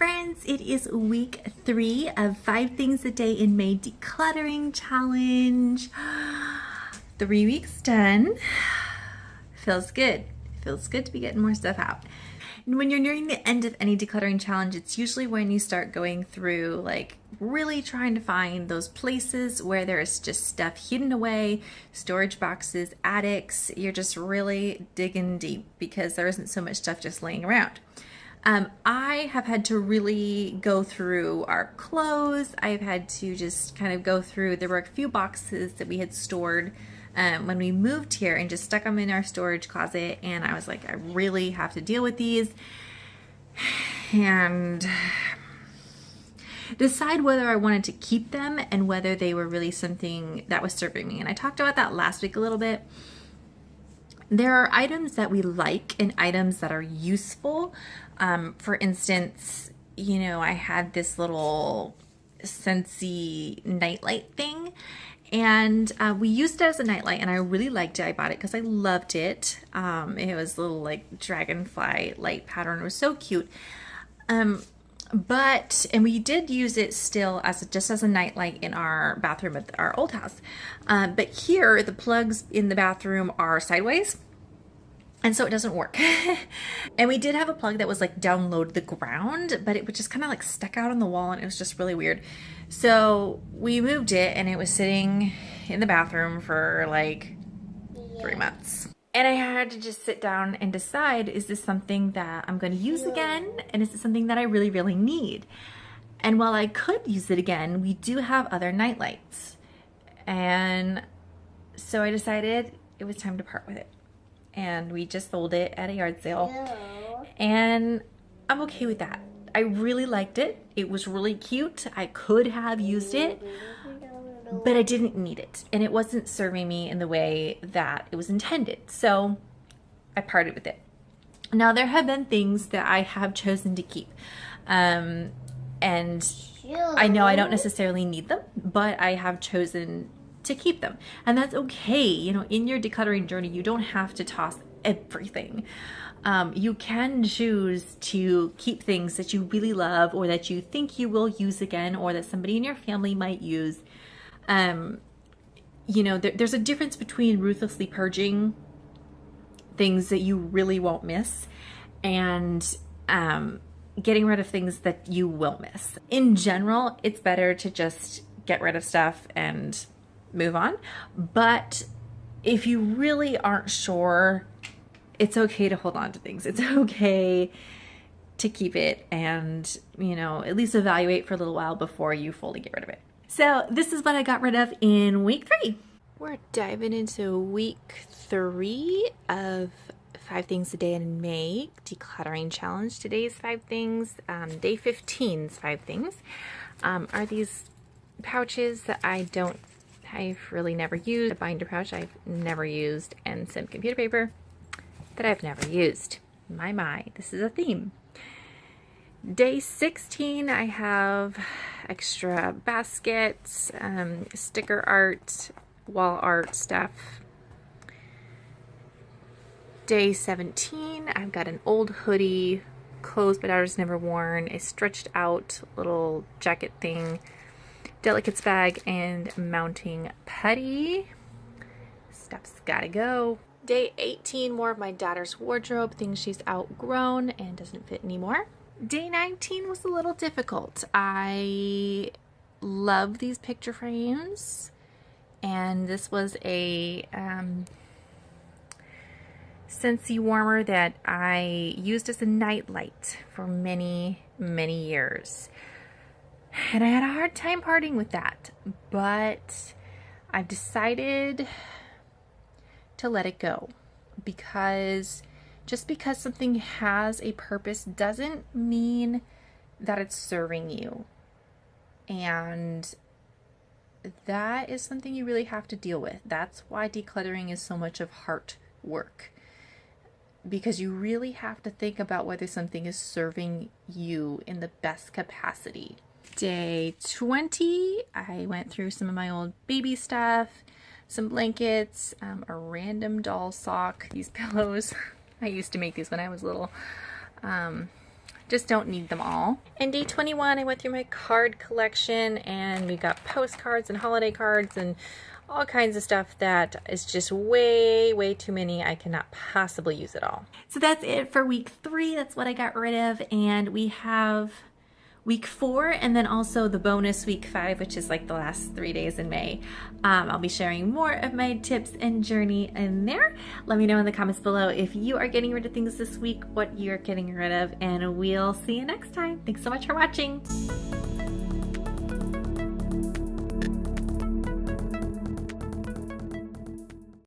friends, it is week 3 of 5 Things a Day in May Decluttering Challenge. 3 weeks done. Feels good. Feels good to be getting more stuff out. And when you're nearing the end of any decluttering challenge, it's usually when you start going through, like, really trying to find those places where there's just stuff hidden away, storage boxes, attics. You're just really digging deep because there isn't so much stuff just laying around. I have had to really go through our clothes. I've had to just kind of go through, there were a few boxes that we had stored when we moved here and just stuck them in our storage closet, and I was like, I really have to deal with these and decide whether I wanted to keep them and whether they were really something that was serving me. And I talked about that last week a little bit. There are items that we like and items that are useful. For instance, you know, I had this little Scentsy nightlight thing, and we used it as a nightlight, and I really liked it. I bought it because I loved it. It was a little like dragonfly light pattern. It was so cute. And we did use it still as just as a nightlight in our bathroom at our old house. But here the plugs in the bathroom are sideways, and so it doesn't work. And we did have a plug that was like down low to the ground, but it was just kind of like stuck out on the wall, and it was just really weird. So we moved it, and it was sitting in the bathroom for like 3 months. And I had to just sit down and decide, is this something that I'm going to use again? And is it something that I really, really need? And while I could use it again, we do have other night lights. And so I decided it was time to part with it. And we just sold it at a yard sale. And I'm okay with that. I really liked it. It was really cute. I could have used it, but I didn't need it, and it wasn't serving me in the way that it was intended. So I parted with it. Now, there have been things that I have chosen to keep, and I know I don't necessarily need them, but I have chosen to keep them, and that's okay. You know, in your decluttering journey, you don't have to toss everything. You can choose to keep things that you really love, or that you think you will use again, or that somebody in your family might use. You know, there's a difference between ruthlessly purging things that you really won't miss and getting rid of things that you will miss. In general, it's better to just get rid of stuff and move on. But if you really aren't sure, it's okay to hold on to things. It's okay to keep it and, you know, at least evaluate for a little while before you fully get rid of it. So this is what I got rid of in week 3. We're diving into week 3 of 5 Things a Day in May Decluttering Challenge. Today's 5 things, day 15's 5 things, are these pouches that I've really never used. A binder pouch I've never used, and some computer paper that I've never used. My, this is a theme. Day 16, I have extra baskets, sticker art, wall art stuff. Day 17, I've got an old hoodie, clothes my daughter's never worn, a stretched out little jacket thing, delicates bag, and mounting putty. Stuff's gotta go. Day 18, more of my daughter's wardrobe, things she's outgrown and doesn't fit anymore. Day 19 was a little difficult. I love these picture frames, and this was a Scentsy warmer that I used as a night light for many, many years. And I had a hard time parting with that, but I've decided to let it go, because just because something has a purpose doesn't mean that it's serving you. And that is something you really have to deal with. That's why decluttering is so much of heart work, because you really have to think about whether something is serving you in the best capacity. Day 20, I went through some of my old baby stuff, some blankets, a random doll sock, these pillows. I used to make these when I was little. just don't need them all. And day 21, I went through my card collection, and we got postcards and holiday cards and all kinds of stuff that is just way too many. I cannot possibly use it all. So that's it for week 3. That's what I got rid of. And we have week 4 and then also the bonus week 5, which is like the last 3 days in May. I'll be sharing more of my tips and journey in there. Let me know in the comments below if you are getting rid of things this week, what you're getting rid of, and we'll see you next time. Thanks so much for watching.